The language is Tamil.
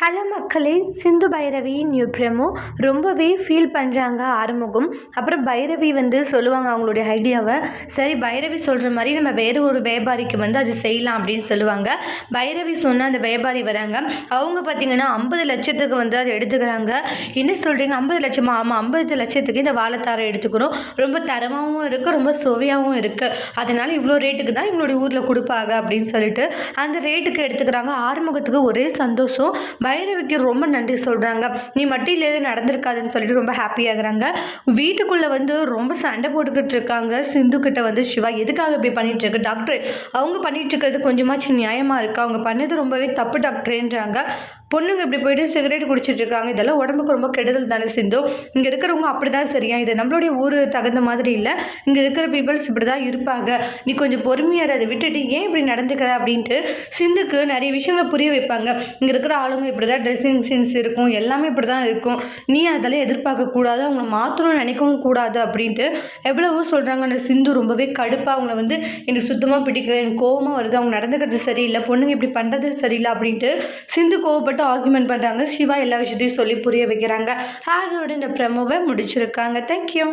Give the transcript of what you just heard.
ஹலோ மக்களே, சிந்து பைரவி நியூ ப்ரெமோ ரொம்பவே ஃபீல் பண்ணுறாங்க ஆறுமுகம். அப்புறம் பைரவி சொல்லுவாங்க அவங்களுடைய ஐடியாவை. சரி, பைரவி சொல்கிற மாதிரி நம்ம வேறு ஒரு வியாபாரிக்கு அது செய்யலாம் அப்படின்னு சொல்லுவாங்க. பைரவி சொன்ன அந்த வியாபாரி வராங்க. அவங்க பார்த்திங்கன்னா 50 லட்சத்துக்கு அதை எடுத்துக்கிறாங்க. என்ன சொல்கிறீங்க, 50 லட்சமா? ஆமாம், 50 லட்சத்துக்கு இந்த வாழைத்தாரை எடுத்துக்கணும். ரொம்ப தரமாகவும் இருக்குது, ரொம்ப சுவையாகவும் இருக்குது. அதனால் இவ்வளோ ரேட்டுக்கு தான் எங்களுடைய ஊரில் கொடுப்பாங்க அப்படின்னு சொல்லிட்டு அந்த ரேட்டுக்கு எடுத்துக்கிறாங்க. ஆறுமுகத்துக்கு ஒரே சந்தோஷம். பைரவிக்கு ரொம்ப நன்றி சொல்கிறாங்க. நீ மட்டும் இல்லையே நடந்திருக்காதுன்னு சொல்லிட்டு ரொம்ப ஹாப்பியாகிறாங்க. வீட்டுக்குள்ளே ரொம்ப சண்டை போட்டுக்கிட்டு இருக்காங்க. சிந்து கிட்ட சிவா எதுக்காக இப்படி பண்ணிட்டு இருக்கு டாக்டர், அவங்க பண்ணிட்டு இருக்கிறது கொஞ்சமாச்சும் நியாயமாக இருக்கா? அவங்க பண்ணது ரொம்பவே தப்பு டாக்டர்ன்றாங்க. பொண்ணுங்க இப்படி போயிட்டு சிகரெட் குடிச்சிட்டு இருக்காங்க, இதெல்லாம் உடம்புக்கு ரொம்ப கெடுதல் தானே சிந்து. இங்கே இருக்கிறவங்க அப்படி தான் சரியா, இது நம்மளுடைய ஊர் தகுந்த மாதிரி இல்லை, இங்கே இருக்கிற பீப்புள்ஸ் இப்படி தான் இருப்பாங்க, நீ கொஞ்சம் பொறுமையாக அதை விட்டுட்டு ஏன் இப்படி நடந்துக்கிற அப்படின்ட்டு சிந்துக்கு நிறைய விஷயங்களை புரிய வைப்பாங்க. இங்கே இருக்கிற ஆளுங்க இப்படி தான் ட்ரெஸ்ஸிங் சென்ஸ் இருக்கும், எல்லாமே இப்படி தான் இருக்கும், நீ அதெல்லாம் எதிர்பார்க்கக்கூடாது, அவங்கள மாற்றணும்னு நினைக்கவும் கூடாது அப்படின்ட்டு எவ்வளவோ சொல்கிறாங்க. அந்த சிந்து ரொம்பவே கடுப்பாக அவங்கள எனக்கு சுத்தமாக பிடிக்கல, எனக்கு கோபமாக வருது, அவங்க நடந்துக்கிறது சரியில்லை, பொண்ணுங்க இப்படி பண்ணுறது சரியில்லை அப்படின்ட்டு சிந்து கோவப்பட்டு ஆர்குமெண்ட் பண்ணுறாங்க. சிவா எல்லா விஷயத்தையும் சொல்லி புரிய வைக்கிறாங்க. அதோட இந்த ப்ரெமோவை முடிச்சிருக்காங்க. தேங்க்யூ.